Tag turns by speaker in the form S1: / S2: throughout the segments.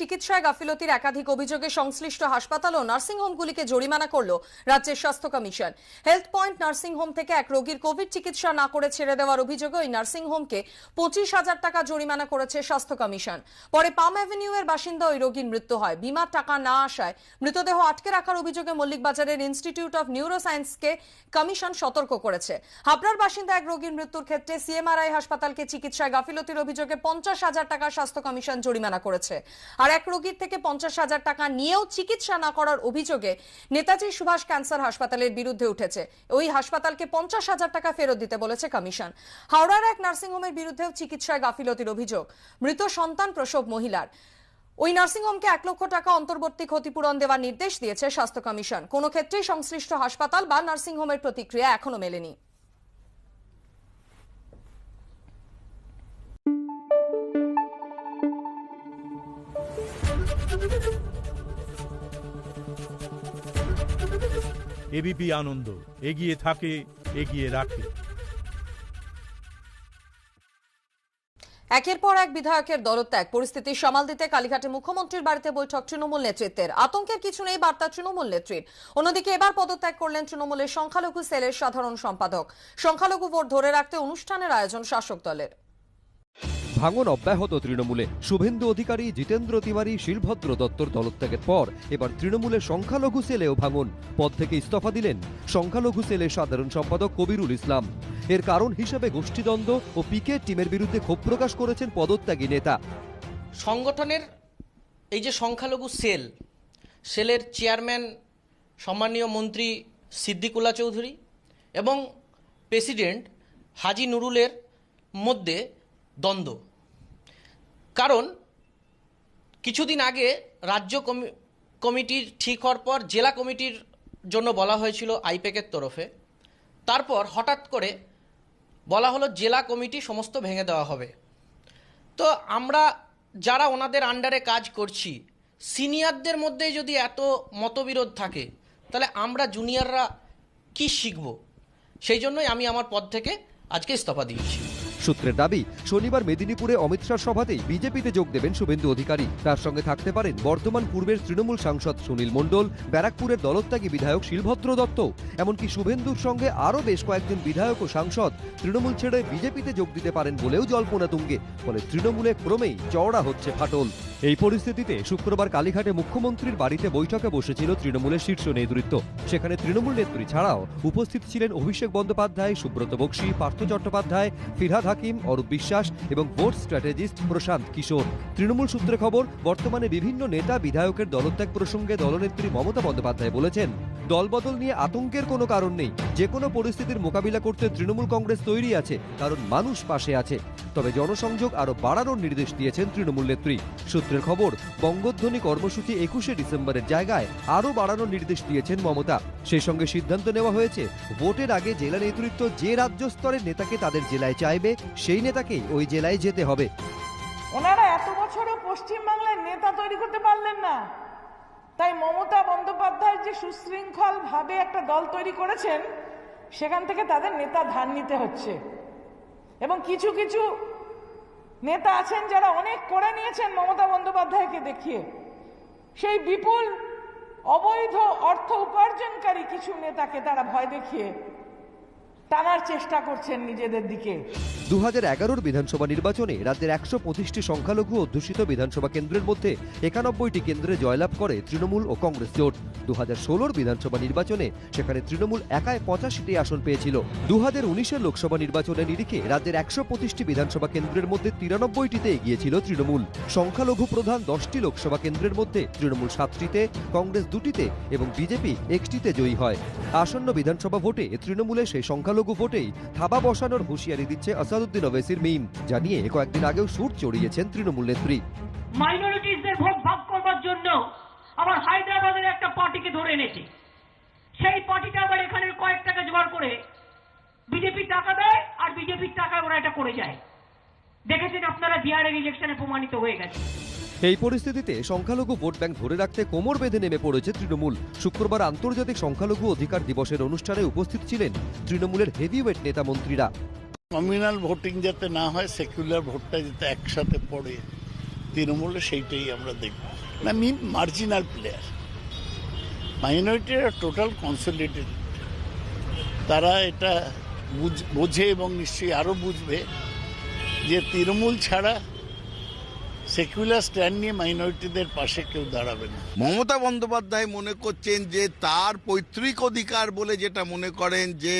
S1: চিকিৎসায় গাফিলতির একাধিক অভিযোগে সংশ্লিষ্ট হাসপাতাল ও নার্সিংহোমগুলিকে জরিমানা করল রাজ্যের স্বাস্থ্য কমিশন। হেলথ পয়েন্ট নার্সিংহোম থেকে এক রোগীর কোভিড চিকিৎসা না করে ছেড়ে দেওয়ার অভিযোগে ওই নার্সিংহোমকে 25,000 টাকা জরিমানা করেছে স্বাস্থ্য কমিশন। পরে পাম অ্যাভিনিউ এর বাসিন্দা ওই রোগীর মৃত্যু হয়। বিমার টাকা না আসায় মৃতদেহ আটকে রাখার অভিযোগে মল্লিকবাজারের ইনস্টিটিউট অফ নিউরোসায়েন্সকে কমিশন সতর্ক করেছে। হাবড়ার বাসিন্দা এক রোগীর মৃত্যুর ক্ষেত্রে সিএমআরআই হাসপাতালকে চিকিৎসায় গাফিলতির অভিযোগে 50,000 টাকা স্বাস্থ্য কমিশন জরিমানা করেছে। আর এক রোগীর থেকে 50,000 টাকা নিয়েও চিকিৎসা না করার অভিযোগে নেতাজি সুভাষ ক্যান্সার হাসপাতালের বিরুদ্ধে উঠেছে। ওই হাসপাতালকে 50,000 টাকা ফেরত দিতে বলেছে কমিশন। হাওড়ার এক নার্সিংহোমের বিরুদ্ধেও চিকিৎসায় গাফিলতির অভিযোগ। মৃত সন্তান প্রসব মহিলার। ওই নার্সিংহোমকে 1 লক্ষ টাকা অন্তর্বর্তী ক্ষতিপূরণ দেওয়ার নির্দেশ দিয়েছে স্বাস্থ্য কমিশন। কোনো ক্ষেত্রেই সংশ্লিষ্ট হাসপাতাল বা নার্সিংহোমের প্রতিক্রিয়া এখনো মেলেনি।
S2: এবিপি আনন্দ, এগিয়ে থাকে, এগিয়ে রাখে।
S1: একের পর এক বিধায়কের দলত্যাগ, পরিস্থিতি সামাল দিতে কালীঘাটে মুখ্যমন্ত্রীর বাড়িতে বৈঠক তৃণমূল নেতৃত্বের। আতঙ্কের কিছু নেই বার্তা তৃণমূল নেত্রীর। অন্যদিকে এবার পদত্যাগ করলেন তৃণমূলের সংখ্যালঘু সেলের সাধারণ সম্পাদক। সংখ্যালঘু ভোট ধরে রাখতে অনুষ্ঠানের আয়োজন শাসক দলের।
S3: ভাঙন অব্যাহত তৃণমূলে। শুভেন্দু অধিকারী, জিতেন্দ্র তিওয়ারি, শিলভদ্র দত্তর দলত্যাগের পর এবার তৃণমূলের সংখ্যালঘু সেলেও ভাঙন। পদ থেকে ইস্তফা দিলেন সংখ্যালঘু সেলের সাধারণ সম্পাদক কবিরুল ইসলাম। এর কারণ হিসেবে গোষ্ঠীদ্বন্দ্ব ও পিকেট টিমের বিরুদ্ধে ক্ষোভ প্রকাশ করেছেন পদত্যাগী নেতা।
S4: সংগঠনের এই যে সংখ্যালঘু সেলের চেয়ারম্যান সম্মানীয় মন্ত্রী সিদ্দিকুল্লাহ চৌধুরী এবং প্রেসিডেন্ট হাজি নুরুলের মধ্যে দ্বন্দ্ব। কারণ কিছুদিন আগে রাজ্য কমিটির ঠিক হওয়ার পর জেলা কমিটির জন্য বলা হয়েছিল আইপ্যাকের তরফে। তারপর হঠাৎ করে বলা হলো জেলা কমিটি সমস্ত ভেঙে দেওয়া হবে। তো আমরা যারা ওনাদের আন্ডারে কাজ করছি, সিনিয়রদের মধ্যে যদি এত মতবিরোধ থাকে, তাহলে আমরা জুনিয়ররা কি শিখব? সেই জন্যই আমি আমার পদ থেকে আজকে ইস্তফা দিয়েছি।
S3: সূত্রের দাবি, শনিবার মেদিনীপুরে অমিত শাহর সভাতেই বিজেপিতে যোগ দেবেন শুভেন্দু অধিকারী। তার সঙ্গে থাকতে পারেন বর্তমান পূর্বের তৃণমূল সাংসদ সুনীল মণ্ডল, ব্যারাকপুরের দলত্যাগী বিধায়ক শিলভদ্র দত্ত। এমনকি শুভেন্দুর সঙ্গে আরও বেশ কয়েকজন বিধায়ক ও সাংসদ তৃণমূল ছেড়ে বিজেপিতে যোগ দিতে পারেন বলেও জল্পনা তুঙ্গে। ফলে তৃণমূলে ক্রমেই চওড়া হচ্ছে ফাটল। এই পরিস্থিতিতে শুক্রবার কালীঘাটে মুখ্যমন্ত্রীর বাড়িতে বৈঠকে বসেছিল তৃণমূলের শীর্ষ নেতৃত্ব। সেখানে তৃণমূল নেত্রী ছাড়াও উপস্থিত ছিলেন অভিষেক বন্দ্যোপাধ্যায়, সুব্রত বক্সী, পার্থ চট্টোপাধ্যায়, ফিরহাদ হাকিম, অরূপ বিশ্বাস এবং ভোট স্ট্র্যাটেজিস্ট প্রশান্ত কিশোর। তৃণমূল সূত্রে খবর, বর্তমানে বিভিন্ন নেতা বিধায়কের দলত্যাগ প্রসঙ্গে দলনেত্রী মমতা বন্দ্যোপাধ্যায় বলেছেন, দলবদল নিয়ে আতঙ্কের কোনো কারণ নেই। যে কোনো পরিস্থিতির মোকাবিলা করতে তৃণমূল কংগ্রেস তৈরি আছে, কারণ মানুষ পাশে আছে। তবে জনসংযোগ আরও বাড়ানোর নির্দেশ দিয়েছেন তৃণমূল নেত্রী। সূত্রের খবর, বঙ্গধ্বনি কর্মসূচি 21শে ডিসেম্বরের জায়গায় আরও বাড়ানোর নির্দেশ দিয়েছেন মমতা। সেই সঙ্গে সিদ্ধান্ত নেওয়া হয়েছে, ভোটের আগে জেলা নেতৃত্ব যে রাজ্য স্তরের নেতাকে তাদের জেলায় চাইবে, সেই নেতাকেই ওই জেলায় যেতে হবে।
S5: ওনারা এত বছরও পশ্চিমবাংলায় নেতা তৈরি করতে পারলেন না, তাই মমতা বন্দ্যোপাধ্যায় যে সুশৃঙ্খল ভাবে একটা দল তৈরি করেছেন, সেখান থেকে তাদের নেতা ধার নিতে হচ্ছে। এবং কিছু কিছু নেতা আছেন যারা অনেক করে নিয়েছেন মমতা বন্দ্যোপাধ্যায়কে দেখিয়ে। সেই বিপুল অবৈধ অর্থ উপার্জনকারী কিছু নেতাকে তারা ভয় দেখিয়ে টানার চেষ্টা করছেন নিজেদের দিকে।
S3: 2011 বিধানসভা নির্বাচনে রাজ্যের 125টি সংখ্যালঘু অধ্যুষিত বিধানসভা কেন্দ্রের মধ্যে 91টি কেন্দ্রে জয়লাভ করে তৃণমূল ও কংগ্রেস জোট। 2016 বিধানসভা নির্বাচনে সেখানে তৃণমূল একাই 85টি আসন পেয়েছিল। 2019 লোকসভা নির্বাচনের নিরিখে রাজ্যের 125টি বিধানসভা কেন্দ্রের মধ্যে 93টিতে এগিয়েছিল তৃণমূল। সংখ্যালঘু প্রধান 10টি লোকসভা কেন্দ্রের মধ্যে তৃণমূল 7টিতে, কংগ্রেস 2টিতে এবং বিজেপি 1টিতে জয়ী হয়। আসন্ন বিধানসভা ভোটে তৃণমূলের সেই সংখ্যালঘু ভোটেই থাবা বসানোর হুঁশিয়ারি দিচ্ছে আসাদুদ্দিন ওবেসির মিম, জানিয়ে কয়েকদিন আগেও সুর চড়িয়েছেন তৃণমূল নেত্রী।
S6: মাইনরিটিসদের ভোট ভাগ করবার জন্য আবার হায়দ্রাবাদের একটা পার্টিকে ধরে এনেছে। সেই পার্টিটা আবার এখানের কয়েক টাকা জোগাড় করে বিজেপি টাকা দেয়, আর বিজেপির টাকা ওরা এটা করে যায়। দেখেছেন আপনারা, বিহারের ইলেকশনে প্রমাণিত হয়ে গেছে।
S3: এই পরিস্থিতিতে সংখ্যালঘু ভোট ব্যাংক ধরে রাখতে কোমর বেঁধে নেমে পড়েছে তৃণমূল। শুক্রবার আন্তর্জাতিক সংখ্যালঘু অধিকার দিবসের অনুষ্ঠানে উপস্থিত ছিলেন তৃণমূলের হেভিওয়েট নেতা মন্ত্রীরা।
S7: কমিউনাল ভোটিং যাতে না হয়, সেকুলার ভোটটা যাতে একসাথে পড়ে, তৃণমূলে সেইটাই আমরা দেখব না। মার্জিনাল প্লেয়ার, মাইনরিটিরা টোটাল কনসলিডেটেড, তারা এটা বোঝে এবং নিশ্চয়ই আরও বুঝবে যে তৃণমূল ছাড়া সেকুলার স্ট্যান্ড নিয়ে মাইনরিটিদের পাশে কেউ দাঁড়াবে না।
S8: মমতা বন্দ্যোপাধ্যায় মনে করছেন যে তার পৈতৃক অধিকার বলে যেটা মনে করেন যে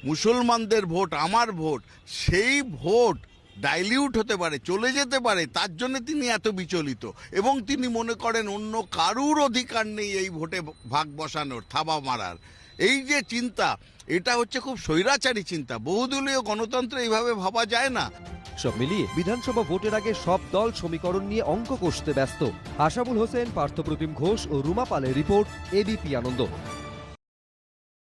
S8: মুসলমানদের ভোট আমার ভোট, সেই ভোট ডাইলিউট হতে পারে, চলে যেতে পারে, তার জন্য তিনি এত বিচলিত। এবং তিনি মনে করেন অন্য কারুর অধিকার নেই এই ভোটে ভাগ বসানোর, থাবা মারার। এই যে চিন্তা, এটা হচ্ছে খুব স্বৈরাচারী চিন্তা। বহুদলীয় গণতন্ত্রে এইভাবে ভাবা যায় না।
S3: সব মিলিয়ে বিধানসভা ভোটের আগে সব দল সমীকরণ নিয়ে অঙ্ক কষতে ব্যস্ত। আশাবুল হোসেন, পার্থপ্রতিম ঘোষ ও রুমা পালের রিপোর্ট, এবিপি আনন্দ।